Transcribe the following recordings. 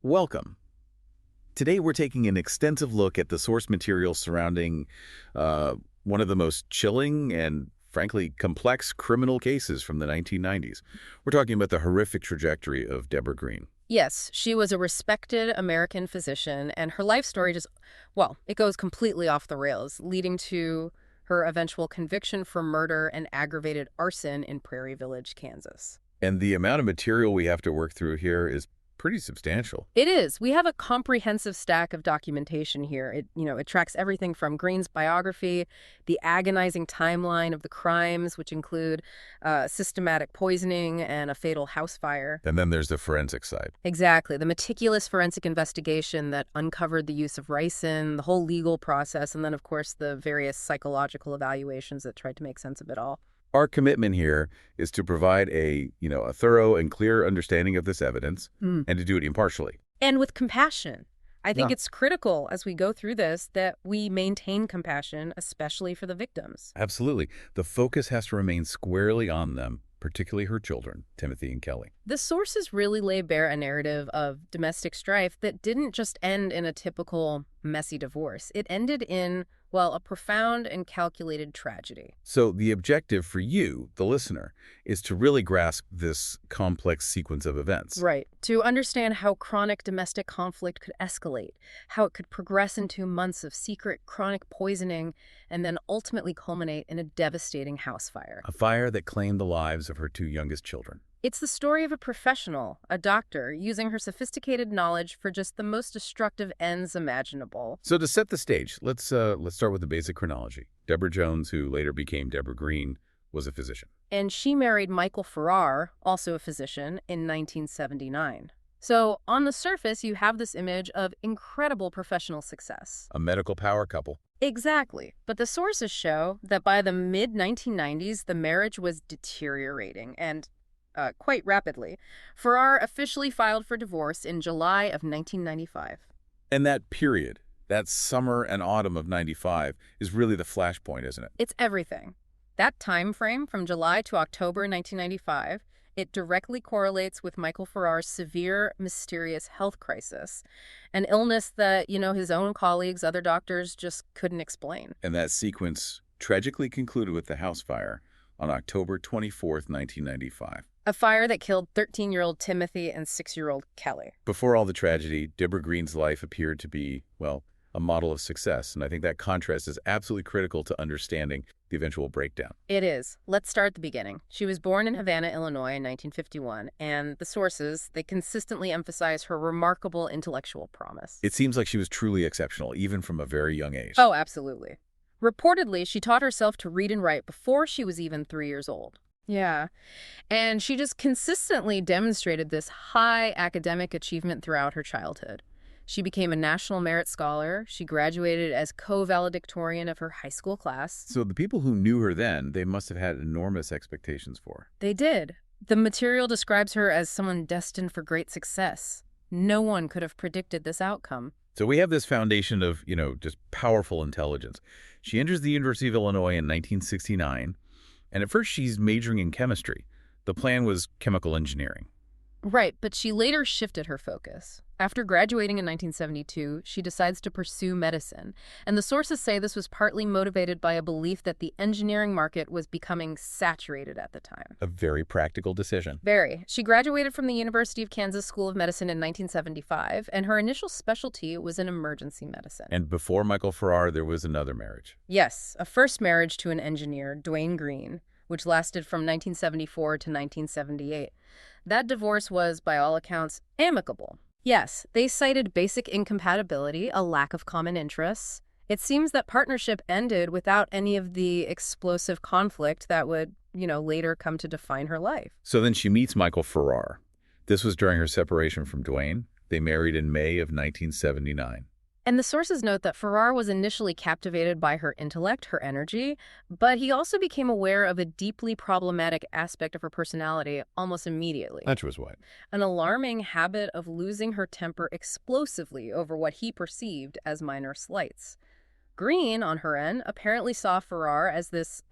Welcome. Today we're taking an extensive look at the source material surrounding one of the most chilling and, frankly, complex criminal cases from the 1990s. We're talking about the horrific trajectory of Debora Green. Yes, she was a respected American physician, and her life story just, well, it goes completely off the rails, leading to her eventual conviction for murder and aggravated arson in Prairie Village, Kansas. And the amount of material we have to work through here is pretty substantial. It is. We have a comprehensive stack of documentation here. It tracks everything from Green's biography, the agonizing timeline of the crimes, which include systematic poisoning and a fatal house fire. And then there's the forensic side. Exactly. The meticulous forensic investigation that uncovered the use of ricin, the whole legal process, and then, of course, the various psychological evaluations that tried to make sense of it all. Our commitment here is to provide a thorough and clear understanding of this evidence and to do it impartially. And with compassion. I think Yeah. it's critical as we go through this that we maintain compassion, especially for the victims. Absolutely. The focus has to remain squarely on them, particularly her children, Timothy and Kelly. The sources really lay bare a narrative of domestic strife that didn't just end in a typical messy divorce. It ended in, well, a profound and calculated tragedy. So the objective for you, the listener, is to really grasp this complex sequence of events. Right. To understand how chronic domestic conflict could escalate, how it could progress into months of secret chronic poisoning, and then ultimately culminate in a devastating house fire. A fire that claimed the lives of her two youngest children. It's the story of a professional, a doctor, using her sophisticated knowledge for just the most destructive ends imaginable. So to set the stage, let's start with the basic chronology. Deborah Jones, who later became Debora Green, was a physician. And she married Michael Farrar, also a physician, in 1979. So on the surface, you have this image of incredible professional success. A medical power couple. Exactly. But the sources show that by the mid-1990s, the marriage was deteriorating and quite rapidly. Farrar officially filed for divorce in July of 1995. And that period, that summer and autumn of 95, is really the flashpoint, isn't it? It's everything. That time frame from July to October 1995, it directly correlates with Michael Farrar's severe, mysterious health crisis, an illness that, his own colleagues, other doctors, just couldn't explain. And that sequence tragically concluded with the house fire on October 24th, 1995. A fire that killed 13-year-old Timothy and 6-year-old Kelly. Before all the tragedy, Debora Green's life appeared to be, well, a model of success. And I think that contrast is absolutely critical to understanding the eventual breakdown. It is. Let's start at the beginning. She was born in Havana, Illinois in 1951, and the sources, they consistently emphasize her remarkable intellectual promise. It seems like she was truly exceptional, even from a very young age. Oh, absolutely. Reportedly, she taught herself to read and write before she was even 3 years old. Yeah. And she just consistently demonstrated this high academic achievement throughout her childhood. She became a National Merit Scholar. She graduated as co-valedictorian of her high school class. So the people who knew her then, they must have had enormous expectations for her. They did. The material describes her as someone destined for great success. No one could have predicted this outcome. So we have this foundation of, just powerful intelligence. She enters the University of Illinois in 1969. And at first, she's majoring in chemistry. The plan was chemical engineering. Right, but she later shifted her focus. After graduating in 1972, she decides to pursue medicine. And the sources say this was partly motivated by a belief that the engineering market was becoming saturated at the time. A very practical decision. Very. She graduated from the University of Kansas School of Medicine in 1975, and her initial specialty was in emergency medicine. And before Michael Farrar, there was another marriage. Yes, a first marriage to an engineer, Debora Green, which lasted from 1974 to 1978. That divorce was, by all accounts, amicable. Yes, they cited basic incompatibility, a lack of common interests. It seems that partnership ended without any of the explosive conflict that would, later come to define her life. So then she meets Michael Farrar. This was during her separation from Debora. They married in May of 1979. And the sources note that Farrar was initially captivated by her intellect, her energy, but he also became aware of a deeply problematic aspect of her personality almost immediately. Which was what? An alarming habit of losing her temper explosively over what he perceived as minor slights. Green, on her end, apparently saw Farrar as this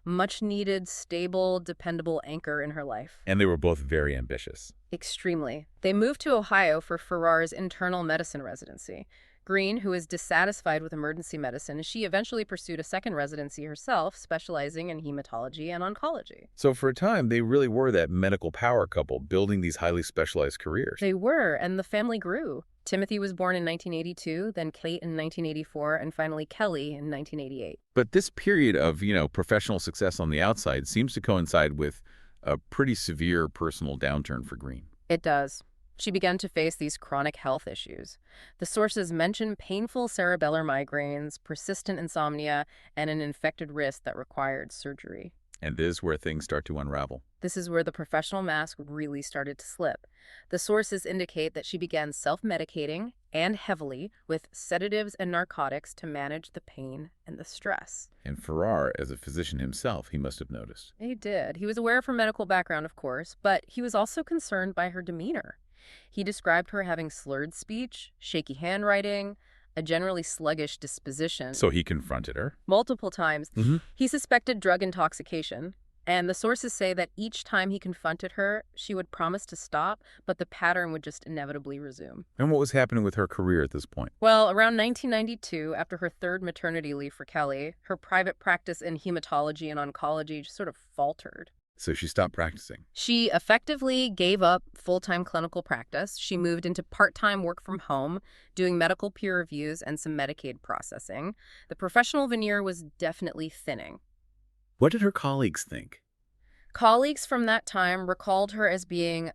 much-needed, stable, dependable anchor in her life. And they were both very ambitious. Extremely. They moved to Ohio for Farrar's internal medicine residency. Green, who was dissatisfied with emergency medicine, she eventually pursued a second residency herself, specializing in hematology and oncology. So for a time, they really were that medical power couple building these highly specialized careers. They were, and the family grew. Timothy was born in 1982, then Kate in 1984, and finally Kelly in 1988. But this period of, professional success on the outside seems to coincide with a pretty severe personal downturn for Green. It does. She began to face these chronic health issues. The sources mention painful cerebellar migraines, persistent insomnia, and an infected wrist that required surgery. And this is where things start to unravel. This is where the professional mask really started to slip. The sources indicate that she began self-medicating, and heavily, with sedatives and narcotics to manage the pain and the stress. And Farrar, as a physician himself, he must have noticed. He did. He was aware of her medical background, of course, but he was also concerned by her demeanor. He described her having slurred speech, shaky handwriting, a generally sluggish disposition. So he confronted her? Multiple times. Mm-hmm. He suspected drug intoxication, and the sources say that each time he confronted her, she would promise to stop, but the pattern would just inevitably resume. And what was happening with her career at this point? Well, around 1992, after her third maternity leave for Kelly, her private practice in hematology and oncology just sort of faltered. So she stopped practicing. She effectively gave up full-time clinical practice. She moved into part-time work from home, doing medical peer reviews and some Medicaid processing. The professional veneer was definitely thinning. What did her colleagues think? Colleagues from that time recalled her as being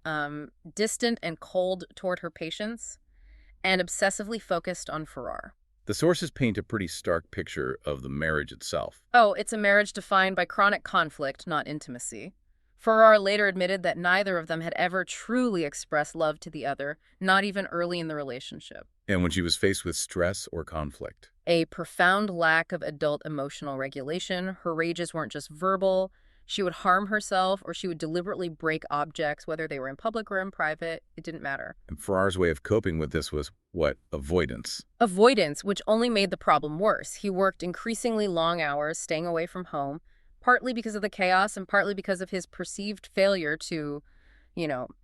distant and cold toward her patients and obsessively focused on Farrar. The sources paint a pretty stark picture of the marriage itself. Oh, it's a marriage defined by chronic conflict, not intimacy. Farrar later admitted that neither of them had ever truly expressed love to the other, not even early in the relationship. And when she was faced with stress or conflict? A profound lack of adult emotional regulation. Her rages weren't just verbal. She would harm herself, or she would deliberately break objects, whether they were in public or in private. It didn't matter. And Farrar's way of coping with this was, what? Avoidance. Avoidance, which only made the problem worse. He worked increasingly long hours, staying away from home, partly because of the chaos and partly because of his perceived failure to,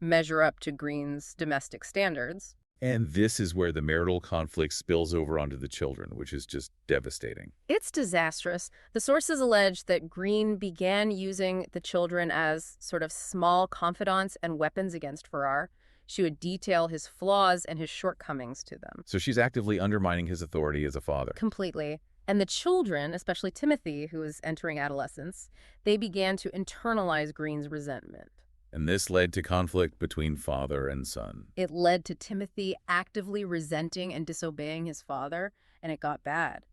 measure up to Green's domestic standards. And this is where the marital conflict spills over onto the children, which is just devastating. It's disastrous. The sources allege that Green began using the children as sort of small confidants and weapons against Farrar. She would detail his flaws and his shortcomings to them. So she's actively undermining his authority as a father. Completely. And the children, especially Timothy, who was entering adolescence, they began to internalize Green's resentment. And this led to conflict between father and son. It led to Timothy actively resenting and disobeying his father, and it got bad.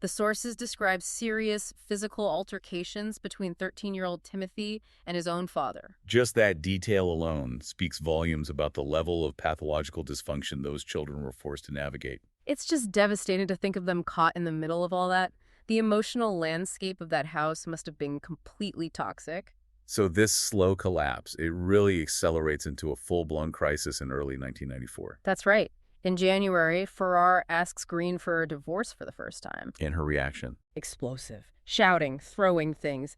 The sources describe serious physical altercations between 13-year-old Timothy and his own father. Just that detail alone speaks volumes about the level of pathological dysfunction those children were forced to navigate. It's just devastating to think of them caught in the middle of all that. The emotional landscape of that house must have been completely toxic. So this slow collapse, it really accelerates into a full-blown crisis in early 1994. That's right. In January, Farrar asks Green for a divorce for the first time. And her reaction? Explosive. Shouting, throwing things.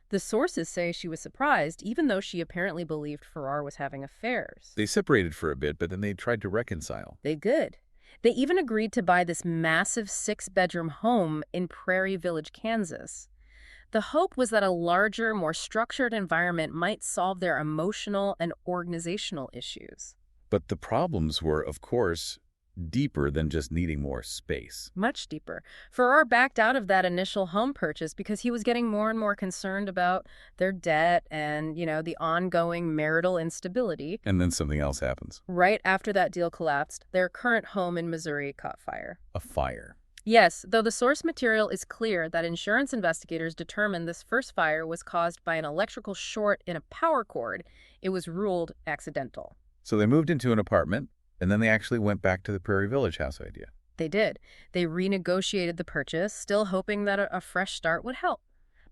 The sources say she was surprised, even though she apparently believed Farrar was having affairs. They separated for a bit, but then they tried to reconcile. They did. They even agreed to buy this massive 6-bedroom home in Prairie Village, Kansas. The hope was that a larger, more structured environment might solve their emotional and organizational issues. But the problems were, of course, deeper than just needing more space. Much deeper. Farrar backed out of that initial home purchase because he was getting more and more concerned about their debt and, the ongoing marital instability. And then something else happens. Right after that deal collapsed, their current home in Missouri caught fire. A fire. Yes, though the source material is clear that insurance investigators determined this first fire was caused by an electrical short in a power cord, it was ruled accidental. So they moved into an apartment, and then they actually went back to the Prairie Village house idea. They did. They renegotiated the purchase, still hoping that a fresh start would help.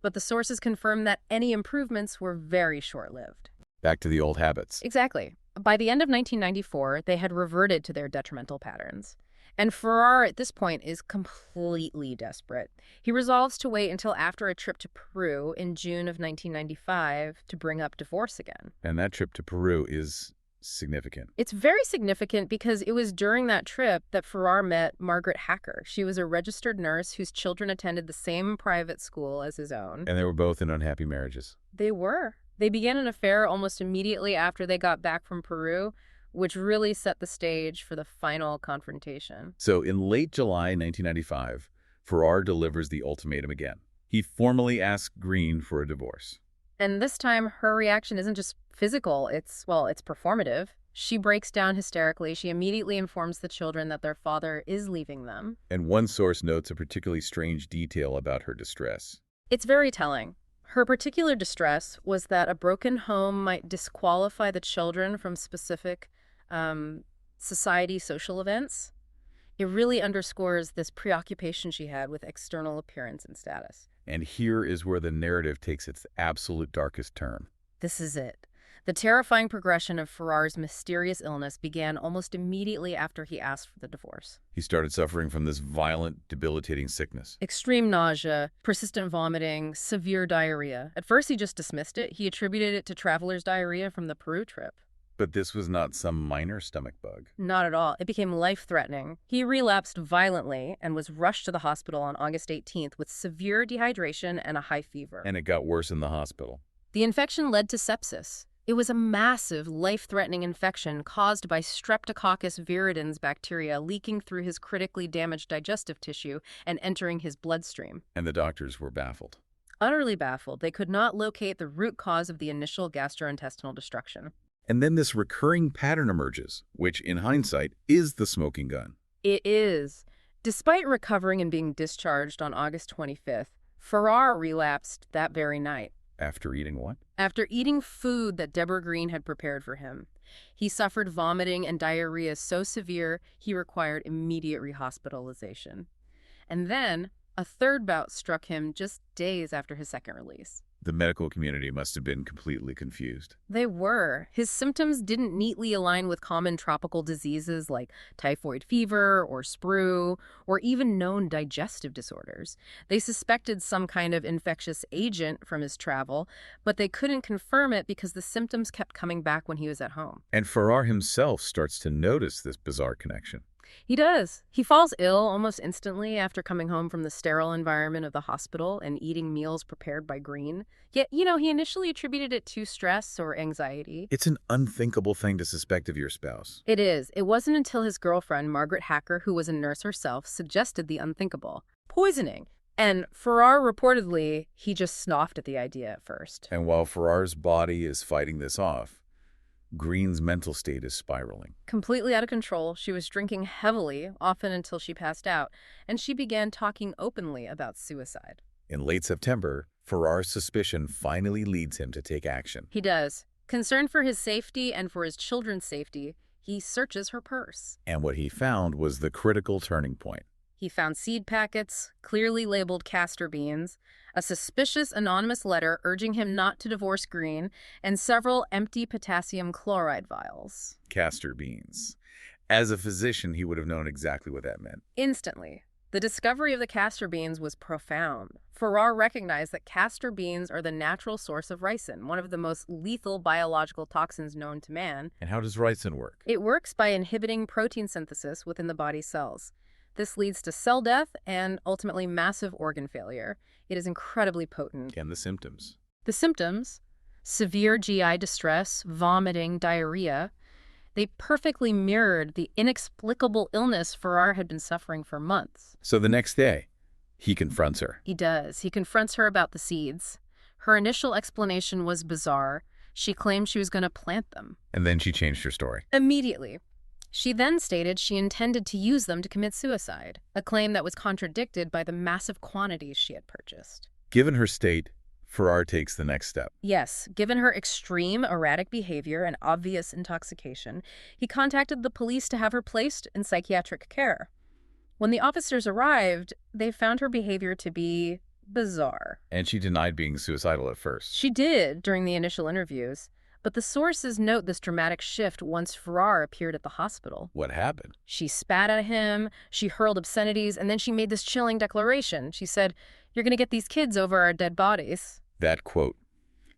But the sources confirmed that any improvements were very short-lived. Back to the old habits. Exactly. By the end of 1994, they had reverted to their detrimental patterns. And Farrar, at this point, is completely desperate. He resolves to wait until after a trip to Peru in June of 1995 to bring up divorce again. And that trip to Peru is significant. It's very significant because it was during that trip that Farrar met Margaret Hacker. She was a registered nurse whose children attended the same private school as his own. And they were both in unhappy marriages. They were. They began an affair almost immediately after they got back from Peru, which really set the stage for the final confrontation. So in late July 1995, Farrar delivers the ultimatum again. He formally asks Green for a divorce. And this time, her reaction isn't just physical, it's performative. She breaks down hysterically. She immediately informs the children that their father is leaving them. And one source notes a particularly strange detail about her distress. It's very telling. Her particular distress was that a broken home might disqualify the children from specific society social events. It really underscores this preoccupation she had with external appearance and status. And here is where the narrative takes its absolute darkest turn. This is it. The terrifying progression of Farrar's mysterious illness began almost immediately after he asked for the divorce. He started suffering from this violent, debilitating sickness. Extreme nausea, persistent vomiting, severe diarrhea. At first, he just dismissed it. He attributed it to traveler's diarrhea from the Peru trip. But this was not some minor stomach bug. Not at all. It became life-threatening. He relapsed violently and was rushed to the hospital on August 18th with severe dehydration and a high fever. And it got worse in the hospital. The infection led to sepsis. It was a massive, life-threatening infection caused by Streptococcus viridans bacteria leaking through his critically damaged digestive tissue and entering his bloodstream. And the doctors were baffled. Utterly baffled, they could not locate the root cause of the initial gastrointestinal destruction. And then this recurring pattern emerges, which, in hindsight, is the smoking gun. It is. Despite recovering and being discharged on August 25th, Farrar relapsed that very night. After eating what? After eating food that Debora Green had prepared for him. He suffered vomiting and diarrhea so severe he required immediate rehospitalization. And then, a third bout struck him just days after his second release. The medical community must have been completely confused. They were. His symptoms didn't neatly align with common tropical diseases like typhoid fever or sprue, or even known digestive disorders. They suspected some kind of infectious agent from his travel, but they couldn't confirm it because the symptoms kept coming back when he was at home. And Farrar himself starts to notice this bizarre connection. He does. He falls ill almost instantly after coming home from the sterile environment of the hospital and eating meals prepared by Green. Yet, he initially attributed it to stress or anxiety. It's an unthinkable thing to suspect of your spouse. It is. It wasn't until his girlfriend, Margaret Hacker, who was a nurse herself, suggested the unthinkable. Poisoning. And Farrar reportedly, he just scoffed at the idea at first. And while Farrar's body is fighting this off, Green's mental state is spiraling. Completely out of control, she was drinking heavily, often until she passed out, and she began talking openly about suicide. In late September, Farrar's suspicion finally leads him to take action. He does. Concerned for his safety and for his children's safety, he searches her purse. And what he found was the critical turning point. He found seed packets, clearly labeled castor beans, a suspicious anonymous letter urging him not to divorce Green, and several empty potassium chloride vials. Castor beans. As a physician, he would have known exactly what that meant. Instantly. The discovery of the castor beans was profound. Farrar recognized that castor beans are the natural source of ricin, one of the most lethal biological toxins known to man. And how does ricin work? It works by inhibiting protein synthesis within the body's cells. This leads to cell death and ultimately massive organ failure. It is incredibly potent. And the symptoms? The symptoms, severe GI distress, vomiting, diarrhea, they perfectly mirrored the inexplicable illness Farrar had been suffering for months. So the next day, he confronts her. He does. He confronts her about the seeds. Her initial explanation was bizarre. She claimed she was going to plant them. And then she changed her story. Immediately. She then stated she intended to use them to commit suicide, a claim that was contradicted by the massive quantities she had purchased. Given her state, Farrar takes the next step. Yes, given her extreme erratic behavior and obvious intoxication, he contacted the police to have her placed in psychiatric care. When the officers arrived, they found her behavior to be bizarre. And she denied being suicidal at first. She did during the initial interviews, But the sources note this dramatic shift once Farrar appeared at the hospital. What happened? She spat at him, she hurled obscenities, and then she made this chilling declaration. She said, "You're going to get these kids over our dead bodies." That quote.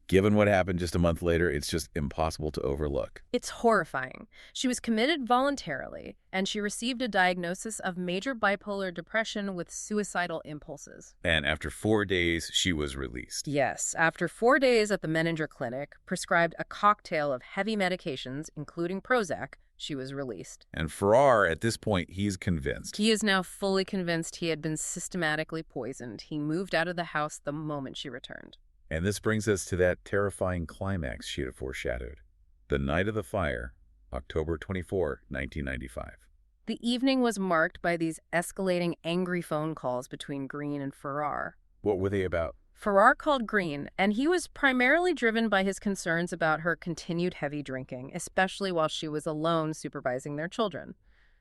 Given what happened just a month later, it's just impossible to overlook. It's horrifying. She was committed voluntarily, and she received a diagnosis of major bipolar depression with suicidal impulses. And after 4 days, she was released. Yes, after 4 days at the Menninger Clinic, prescribed a cocktail of heavy medications, including Prozac, she was released. And Farrar, at this point, he's convinced. He is now fully convinced he had been systematically poisoned. He moved out of the house the moment she returned. And this brings us to that terrifying climax she had foreshadowed. The night of the fire, October 24, 1995. The evening was marked by these escalating angry phone calls between Green and Farrar. What were they about? Farrar called Green, and he was primarily driven by his concerns about her continued heavy drinking, especially while she was alone supervising their children.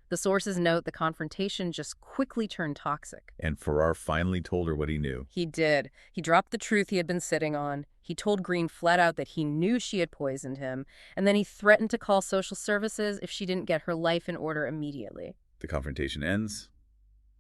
The sources note the confrontation just quickly turned toxic. And Farrar finally told her what he knew. He did. He dropped the truth he had been sitting on. He told Green flat out that he knew she had poisoned him, and then he threatened to call social services if she didn't get her life in order immediately. The confrontation ends,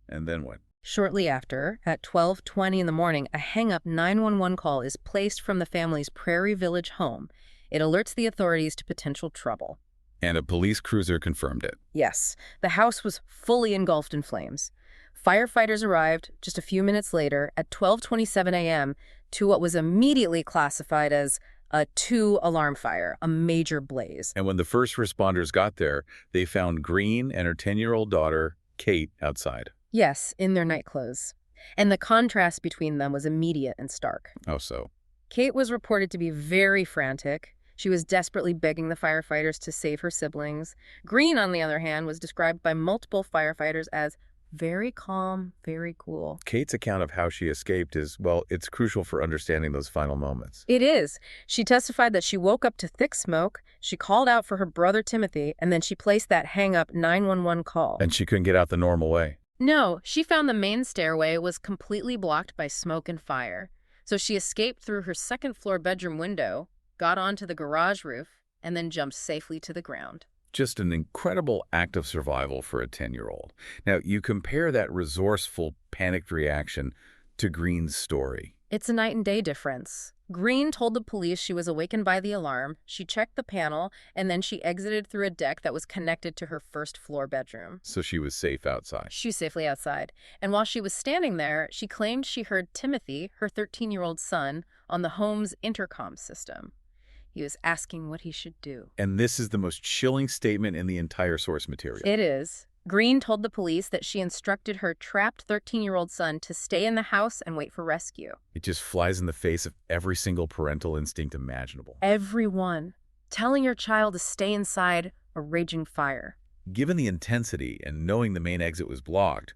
and then what? Shortly after, at 12:20 in the morning, a hang-up 911 call is placed from the family's Prairie Village home. It alerts the authorities to potential trouble. And a police cruiser confirmed it. Yes, the house was fully engulfed in flames. Firefighters arrived just a few minutes later at 12:27 a.m. to what was immediately classified as a 2-alarm fire, a major blaze. And when the first responders got there, they found Green and her 10-year-old daughter, Kate, outside. Yes, in their nightclothes. And the contrast between them was immediate and stark. How so? Kate was reported to be very frantic. She was desperately begging the firefighters to save her siblings. Green, on the other hand, was described by multiple firefighters as very calm, very cool. Kate's account of how she escaped is, well, it's crucial for understanding those final moments. It is. She testified that she woke up to thick smoke, she called out for her brother Timothy, and then she placed that hang-up 911 call. And she couldn't get out the normal way. No, she found the main stairway was completely blocked by smoke and fire. So she escaped through her second-floor bedroom window, got onto the garage roof, and then jumped safely to the ground. Just an incredible act of survival for a 10-year-old. Now, you compare that resourceful, panicked reaction to Green's story. It's a night and day difference. Green told the police she was awakened by the alarm, she checked the panel, and then she exited through a deck that was connected to her first-floor bedroom. So she was safe outside. She was safely outside. And while she was standing there, she claimed she heard Timothy, her 13-year-old son, on the home's intercom system. He was asking what he should do. And this is the most chilling statement in the entire source material. It is. Green told the police that she instructed her trapped 13-year-old son to stay in the house and wait for rescue. It just flies in the face of every single parental instinct imaginable. Everyone. Telling your child to stay inside a raging fire. Given the intensity and knowing the main exit was blocked,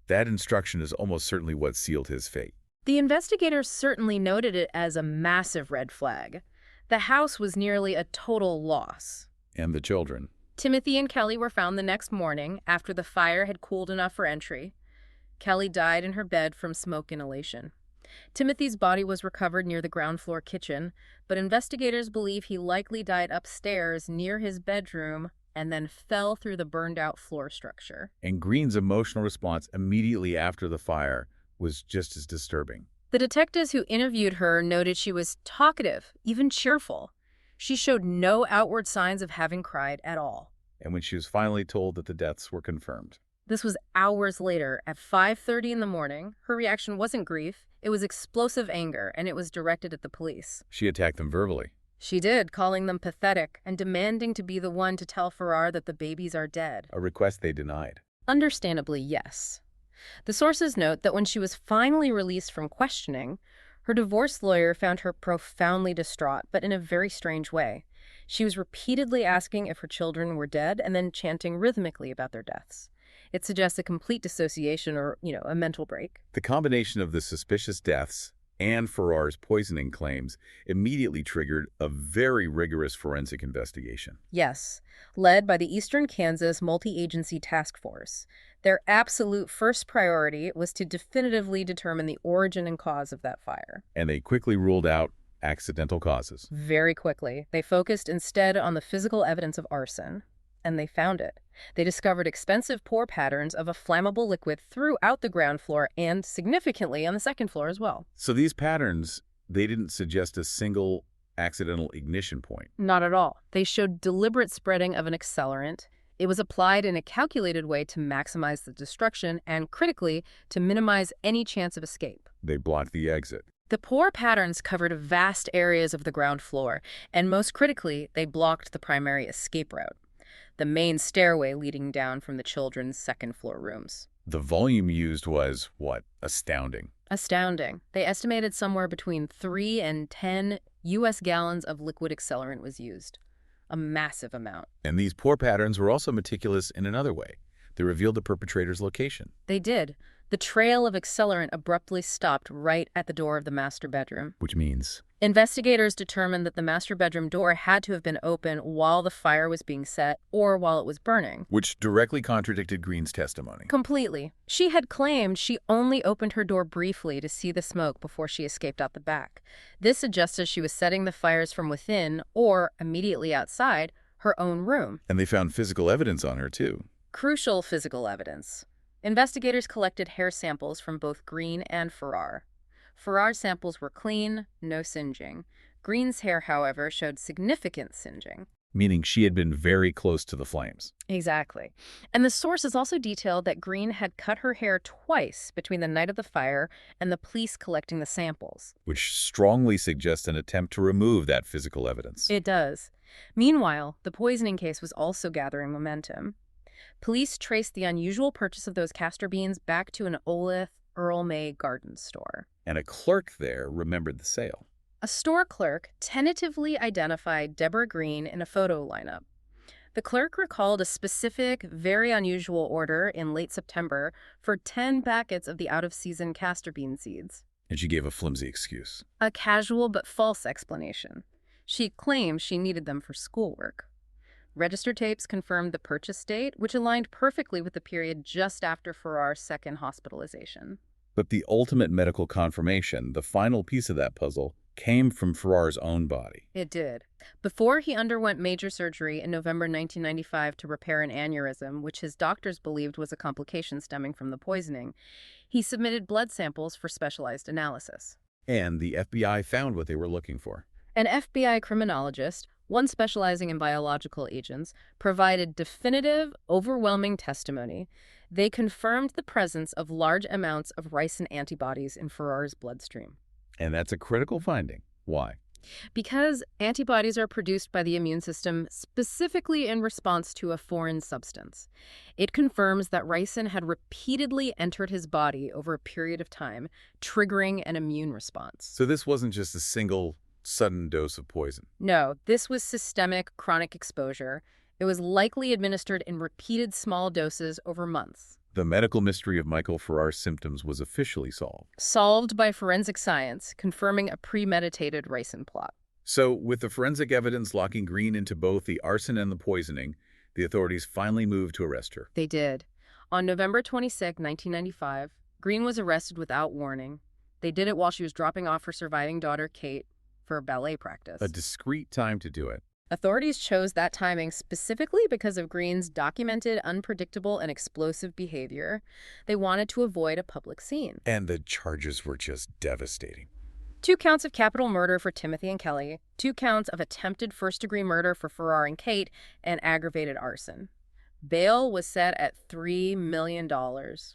that instruction is almost certainly what sealed his fate. The investigators certainly noted it as a massive red flag. The house was nearly a total loss. And the children. Timothy and Kelly were found the next morning after the fire had cooled enough for entry. Kelly died in her bed from smoke inhalation. Timothy's body was recovered near the ground floor kitchen, but investigators believe he likely died upstairs near his bedroom and then fell through the burned-out floor structure. And Green's emotional response immediately after the fire was just as disturbing. The detectives who interviewed her noted she was talkative, even cheerful. She showed no outward signs of having cried at all. And when she was finally told that the deaths were confirmed. This was hours later, at 5:30 in the morning. Her reaction wasn't grief, it was explosive anger, and it was directed at the police. She attacked them verbally. She did, calling them pathetic and demanding to be the one to tell Farrar that the babies are dead. A request they denied. Understandably, yes. The sources note that when she was finally released from questioning, her divorce lawyer found her profoundly distraught, but in a very strange way. She was repeatedly asking if her children were dead and then chanting rhythmically about their deaths. It suggests a complete dissociation or, a mental break. The combination of the suspicious deaths and Farrar's poisoning claims immediately triggered a very rigorous forensic investigation. Yes, led by the Eastern Kansas Multi-Agency Task Force. Their absolute first priority was to definitively determine the origin and cause of that fire. And they quickly ruled out accidental causes. Very quickly, they focused instead on the physical evidence of arson, and they found it. They discovered expensive pour patterns of a flammable liquid throughout the ground floor and significantly on the second floor as well. So these patterns, they didn't suggest a single accidental ignition point. Not at all. They showed deliberate spreading of an accelerant. It was applied in a calculated way to maximize the destruction and, critically, to minimize any chance of escape. They blocked the exit. The pour patterns covered vast areas of the ground floor, and most critically, they blocked the primary escape route, the main stairway leading down from the children's second-floor rooms. The volume used was, what, astounding. Astounding. They estimated somewhere between 3 and 10 U.S. gallons of liquid accelerant was used. A massive amount. And these pour patterns were also meticulous in another way. They revealed the perpetrator's location. They did. The trail of accelerant abruptly stopped right at the door of the master bedroom. Which means? Investigators determined that the master bedroom door had to have been open while the fire was being set or while it was burning. Which directly contradicted Green's testimony. Completely. She had claimed she only opened her door briefly to see the smoke before she escaped out the back. This suggested she was setting the fires from within or, immediately outside, her own room. And they found physical evidence on her, too. Crucial physical evidence. Investigators collected hair samples from both Green and Farrar. Farrar's samples were clean, no singeing. Green's hair, however, showed significant singeing. Meaning she had been very close to the flames. Exactly. And the sources also detailed that Green had cut her hair twice between the night of the fire and the police collecting the samples. Which strongly suggests an attempt to remove that physical evidence. It does. Meanwhile, the poisoning case was also gathering momentum. Police traced the unusual purchase of those castor beans back to an Olith Earl May garden store. And a clerk there remembered the sale. A store clerk tentatively identified Debora Green in a photo lineup. The clerk recalled a specific, very unusual order in late September for 10 packets of the out-of-season castor bean seeds. And she gave a flimsy excuse. A casual but false explanation. She claimed she needed them for schoolwork. Register tapes confirmed the purchase date, which aligned perfectly with the period just after Farrar's second hospitalization. But the ultimate medical confirmation, the final piece of that puzzle, came from Farrar's own body. It did. Before he underwent major surgery in November 1995 to repair an aneurysm, which his doctors believed was a complication stemming from the poisoning, he submitted blood samples for specialized analysis. And the FBI found what they were looking for. An FBI criminologist, one specializing in biological agents, provided definitive, overwhelming testimony. They confirmed the presence of large amounts of ricin antibodies in Farrar's bloodstream. And that's a critical finding. Why? Because antibodies are produced by the immune system specifically in response to a foreign substance. It confirms that ricin had repeatedly entered his body over a period of time, triggering an immune response. So this wasn't just a single sudden dose of poison. No, this was systemic chronic exposure. It was likely administered in repeated small doses over months. The medical mystery of Michael Farrar's symptoms was officially solved. Solved by forensic science, confirming a premeditated ricin plot. So, with the forensic evidence locking Green into both the arson and the poisoning, the authorities finally moved to arrest her. They did. On November 26, 1995, Green was arrested without warning. They did it while she was dropping off her surviving daughter, Kate, for ballet practice. A discreet time to do it. Authorities chose that timing specifically because of Green's documented, unpredictable, and explosive behavior. They wanted to avoid a public scene. And the charges were just devastating. 2 counts of capital murder for Timothy and Kelly, 2 counts of attempted first-degree murder for Farrar and Kate, and aggravated arson. Bail was set at $3 million.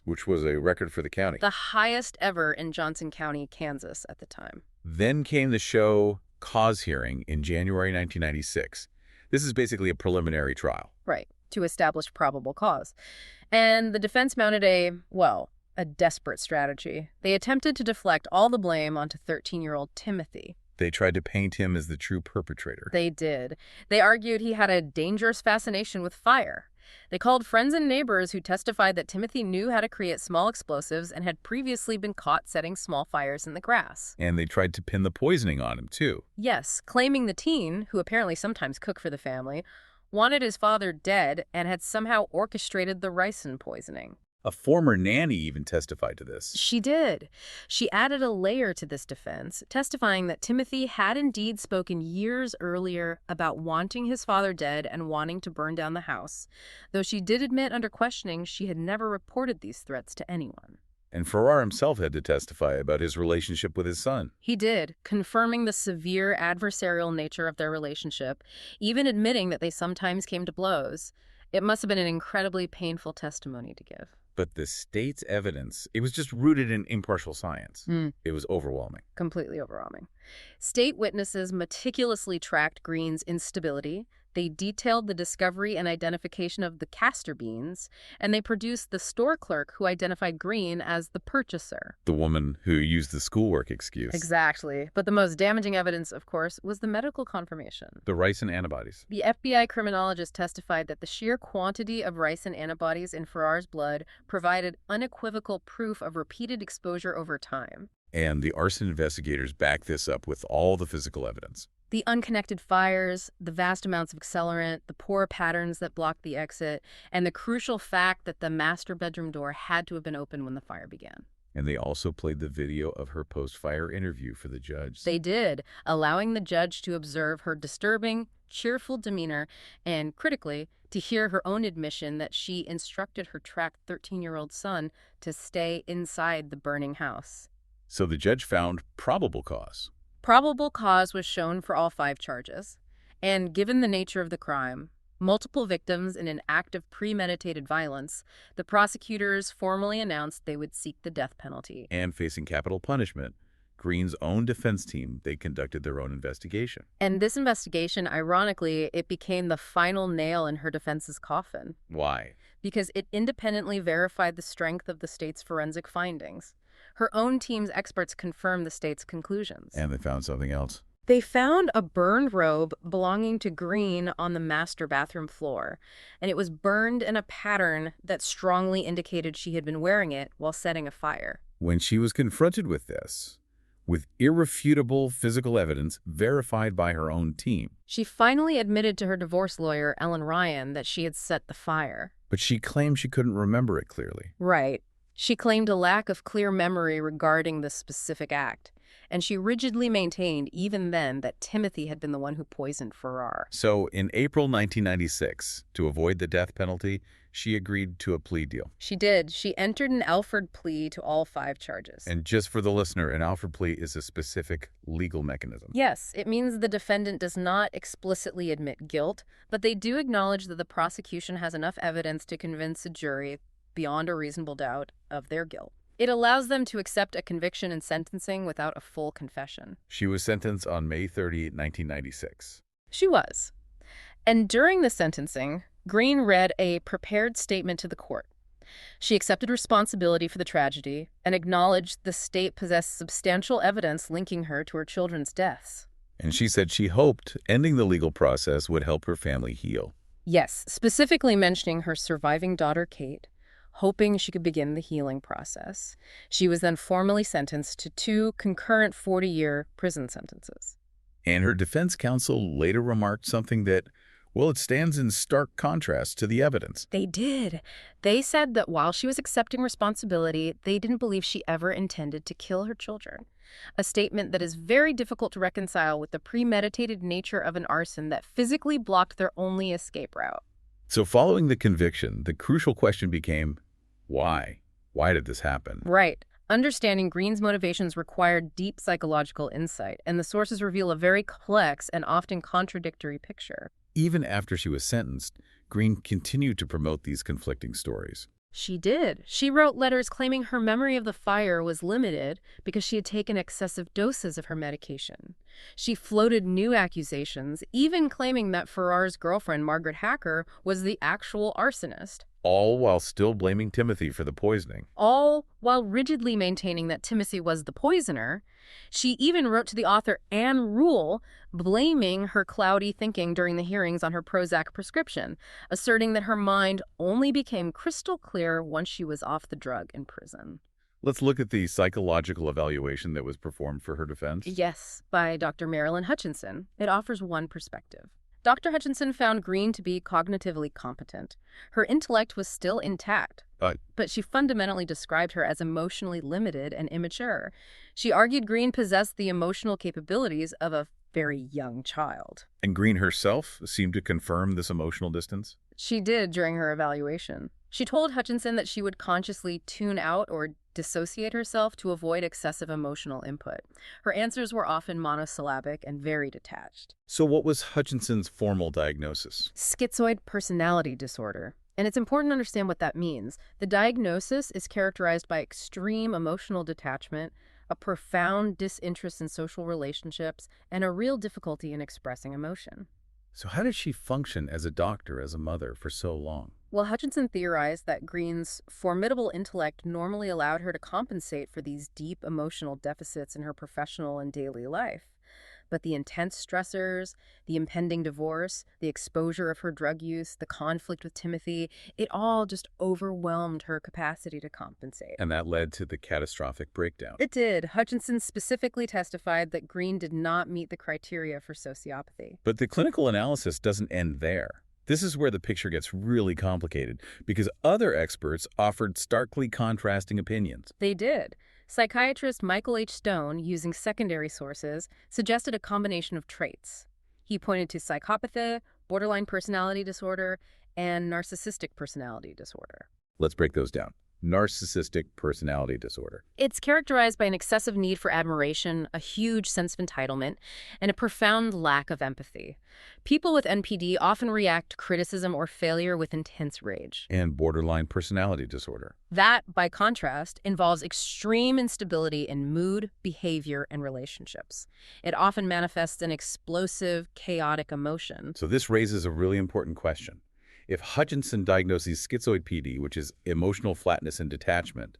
Which was a record for the county. The highest ever in Johnson County, Kansas at the time. Then came the show cause hearing in January 1996. This is basically a preliminary trial. Right, to establish probable cause. And the defense mounted a desperate strategy. They attempted to deflect all the blame onto 13-year-old Timothy. They tried to paint him as the true perpetrator. They did. They argued he had a dangerous fascination with fire. They called friends and neighbors who testified that Timothy knew how to create small explosives and had previously been caught setting small fires in the grass. And they tried to pin the poisoning on him, too. Yes, claiming the teen, who apparently sometimes cooked for the family, wanted his father dead and had somehow orchestrated the ricin poisoning. A former nanny even testified to this. She did. She added a layer to this defense, testifying that Timothy had indeed spoken years earlier about wanting his father dead and wanting to burn down the house, though she did admit under questioning she had never reported these threats to anyone. And Farrar himself had to testify about his relationship with his son. He did, confirming the severe adversarial nature of their relationship, even admitting that they sometimes came to blows. It must have been an incredibly painful testimony to give. But the state's evidence, it was just rooted in impartial science. It was overwhelming. Completely overwhelming. State witnesses meticulously tracked Green's instability. They detailed the discovery and identification of the castor beans, and they produced the store clerk who identified Green as the purchaser. The woman who used the schoolwork excuse. Exactly. But the most damaging evidence, of course, was the medical confirmation. The ricin antibodies. The FBI criminologist testified that the sheer quantity of ricin antibodies in Farrar's blood provided unequivocal proof of repeated exposure over time. And the arson investigators backed this up with all the physical evidence. The unconnected fires, the vast amounts of accelerant, the poor patterns that blocked the exit, and the crucial fact that the master bedroom door had to have been open when the fire began. And they also played the video of her post-fire interview for the judge. They did, allowing the judge to observe her disturbing, cheerful demeanor and, critically, to hear her own admission that she instructed her trapped 13-year-old son to stay inside the burning house. So the judge found probable cause. Probable cause was shown for all 5 charges, and given the nature of the crime, multiple victims in an act of premeditated violence, the prosecutors formally announced they would seek the death penalty. And facing capital punishment, Green's own defense team, they conducted their own investigation. And this investigation, ironically, it became the final nail in her defense's coffin. Why? Because it independently verified the strength of the state's forensic findings. Her own team's experts confirmed the state's conclusions. And they found something else. They found a burned robe belonging to Green on the master bathroom floor, and it was burned in a pattern that strongly indicated she had been wearing it while setting a fire. When she was confronted with this, with irrefutable physical evidence verified by her own team, she finally admitted to her divorce lawyer, Ellen Ryan, that she had set the fire. but she claimed she couldn't remember it clearly. Right. She claimed a lack of clear memory regarding the specific act, and she rigidly maintained even then that Timothy had been the one who poisoned Farrar. So in April 1996, to avoid the death penalty, she agreed to a plea deal. She did. She entered an Alford plea to all 5 charges. And just for the listener, an Alford plea is a specific legal mechanism. Yes, it means the defendant does not explicitly admit guilt, but they do acknowledge that the prosecution has enough evidence to convince a jury beyond a reasonable doubt of their guilt. It allows them to accept a conviction and sentencing without a full confession. She was sentenced on May 30, 1996. She was. And during the sentencing, Green read a prepared statement to the court. She accepted responsibility for the tragedy and acknowledged the state possessed substantial evidence linking her to her children's deaths. And she said she hoped ending the legal process would help her family heal. Yes, specifically mentioning her surviving daughter, Kate, hoping she could begin the healing process. She was then formally sentenced to 2 concurrent 40-year prison sentences. And her defense counsel later remarked something that, well, it stands in stark contrast to the evidence. They did. They said that while she was accepting responsibility, they didn't believe she ever intended to kill her children. A statement that is very difficult to reconcile with the premeditated nature of an arson that physically blocked their only escape route. So following the conviction, the crucial question became, why? Why did this happen? Right. Understanding Green's motivations required deep psychological insight, and the sources reveal a very complex and often contradictory picture. Even after she was sentenced, Green continued to promote these conflicting stories. She did. She wrote letters claiming her memory of the fire was limited because she had taken excessive doses of her medication. She floated new accusations, even claiming that Farrar's girlfriend, Margaret Hacker, was the actual arsonist. All while still blaming Timothy for the poisoning. All while rigidly maintaining that Timothy was the poisoner. She even wrote to the author Anne Rule, blaming her cloudy thinking during the hearings on her Prozac prescription, asserting that her mind only became crystal clear once she was off the drug in prison. Let's look at the psychological evaluation that was performed for her defense. Yes, by Dr. Marilyn Hutchinson. It offers one perspective. Dr. Hutchinson found Green to be cognitively competent. Her intellect was still intact, but she fundamentally described her as emotionally limited and immature. She argued Green possessed the emotional capabilities of a very young child. And Green herself seemed to confirm this emotional distance? She did during her evaluation. She told Hutchinson that she would consciously tune out or dissociate herself to avoid excessive emotional input. Her answers were often monosyllabic and very detached. So what was Hutchinson's formal diagnosis? Schizoid personality disorder. And it's important to understand what that means. The diagnosis is characterized by extreme emotional detachment, a profound disinterest in social relationships, and a real difficulty in expressing emotion. So how did she function as a doctor, as a mother, for so long? Well, Hutchinson theorized that Green's formidable intellect normally allowed her to compensate for these deep emotional deficits in her professional and daily life. But the intense stressors, the impending divorce, the exposure of her drug use, the conflict with Timothy, it all just overwhelmed her capacity to compensate. And that led to the catastrophic breakdown. It did. Hutchinson specifically testified that Green did not meet the criteria for sociopathy. But the clinical analysis doesn't end there. This is where the picture gets really complicated, because other experts offered starkly contrasting opinions. They did. Psychiatrist Michael H. Stone, using secondary sources, suggested a combination of traits. He pointed to psychopathy, borderline personality disorder, and narcissistic personality disorder. Let's break those down. Narcissistic personality disorder. It's characterized by an excessive need for admiration, a huge sense of entitlement, and a profound lack of empathy. People with NPD often react to criticism or failure with intense rage. And borderline personality disorder. That, by contrast, involves extreme instability in mood, behavior, and relationships. It often manifests in explosive, chaotic emotion. So this raises a really important question. If Hutchinson diagnoses schizoid PD, which is emotional flatness and detachment,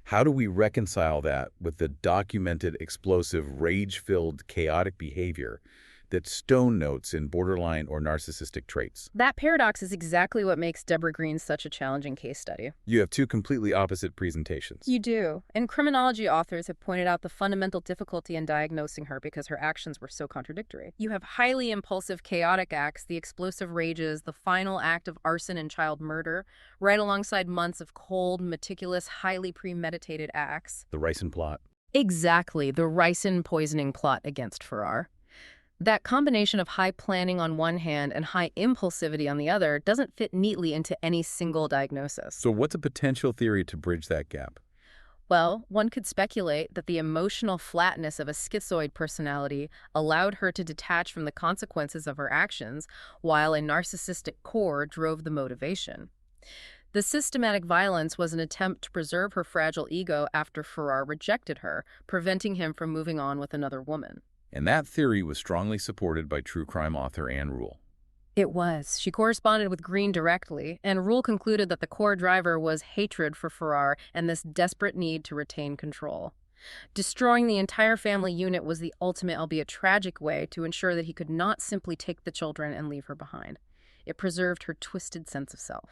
how do we reconcile that with the documented, explosive, rage-filled, chaotic behavior that Stone notes in borderline or narcissistic traits? That paradox is exactly what makes Debora Green such a challenging case study. You have two completely opposite presentations. You do. And criminology authors have pointed out the fundamental difficulty in diagnosing her because her actions were so contradictory. You have highly impulsive, chaotic acts, the explosive rages, the final act of arson and child murder, right alongside months of cold, meticulous, highly premeditated acts. The ricin plot. Exactly, the ricin poisoning plot against Farrar. That combination of high planning on one hand and high impulsivity on the other doesn't fit neatly into any single diagnosis. So what's a potential theory to bridge that gap? Well, one could speculate that the emotional flatness of a schizoid personality allowed her to detach from the consequences of her actions, while a narcissistic core drove the motivation. The systematic violence was an attempt to preserve her fragile ego after Farrar rejected her, preventing him from moving on with another woman. And that theory was strongly supported by true crime author Ann Rule. It was. She corresponded with Green directly, and Rule concluded that the core driver was hatred for Farrar and this desperate need to retain control. Destroying the entire family unit was the ultimate, albeit tragic, way to ensure that he could not simply take the children and leave her behind. It preserved her twisted sense of self.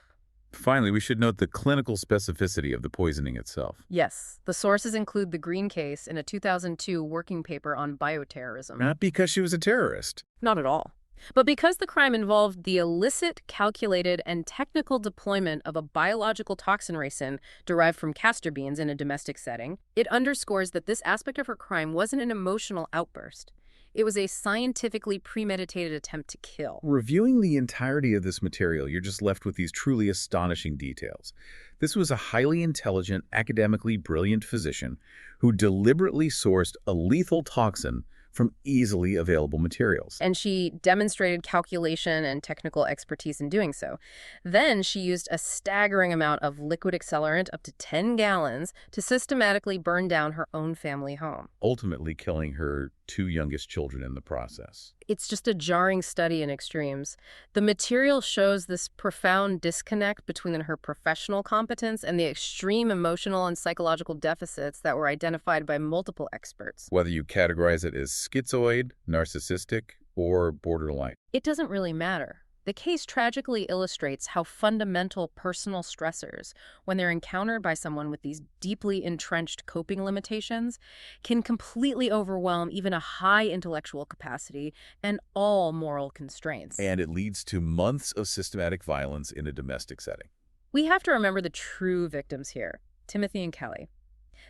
Finally, we should note the clinical specificity of the poisoning itself. Yes, the sources include the Green case in a 2002 working paper on bioterrorism. Not because she was a terrorist. Not at all. But because the crime involved the illicit, calculated, and technical deployment of a biological toxin ricin derived from castor beans in a domestic setting, it underscores that this aspect of her crime wasn't an emotional outburst. It was a scientifically premeditated attempt to kill. Reviewing the entirety of this material, you're just left with these truly astonishing details. This was a highly intelligent, academically brilliant physician who deliberately sourced a lethal toxin from easily available materials. And she demonstrated calculation and technical expertise in doing so. Then she used a staggering amount of liquid accelerant, up to 10 gallons, to systematically burn down her own family home, ultimately killing her two youngest children in the process. It's just a jarring study in extremes. The material shows this profound disconnect between her professional competence and the extreme emotional and psychological deficits that were identified by multiple experts. Whether you categorize it as schizoid, narcissistic, or borderline. It doesn't really matter. The case tragically illustrates how fundamental personal stressors, when they're encountered by someone with these deeply entrenched coping limitations, can completely overwhelm even a high intellectual capacity and all moral constraints. And it leads to months of systematic violence in a domestic setting. We have to remember the true victims here, Timothy and Kelly.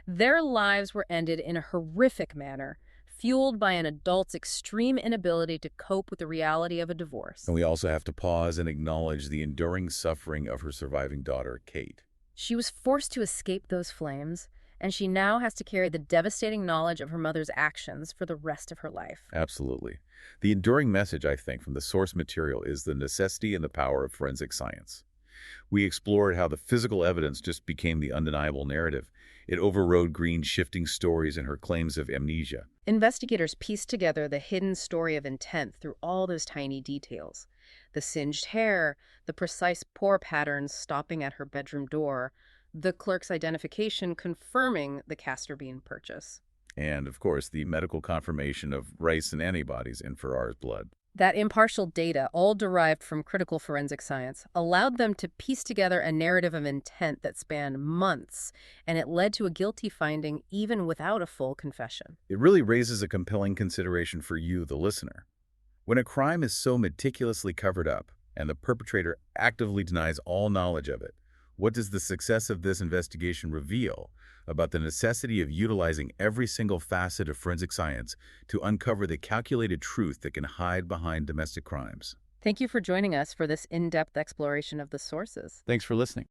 Their lives were ended in a horrific manner, fueled by an adult's extreme inability to cope with the reality of a divorce. And we also have to pause and acknowledge the enduring suffering of her surviving daughter, Kate. She was forced to escape those flames, and she now has to carry the devastating knowledge of her mother's actions for the rest of her life. Absolutely. The enduring message, I think, from the source material is the necessity and the power of forensic science. We explored how the physical evidence just became the undeniable narrative. It overrode Green's shifting stories and her claims of amnesia. Investigators pieced together the hidden story of intent through all those tiny details. The singed hair, the precise pore patterns stopping at her bedroom door, the clerk's identification confirming the castor bean purchase. And, of course, the medical confirmation of rice and antibodies in Farrar's blood. That impartial data, all derived from critical forensic science, allowed them to piece together a narrative of intent that spanned months, and it led to a guilty finding even without a full confession. It really raises a compelling consideration for you, the listener. When a crime is so meticulously covered up, and the perpetrator actively denies all knowledge of it, what does the success of this investigation reveal about the necessity of utilizing every single facet of forensic science to uncover the calculated truth that can hide behind domestic crimes? Thank you for joining us for this in-depth exploration of the sources. Thanks for listening.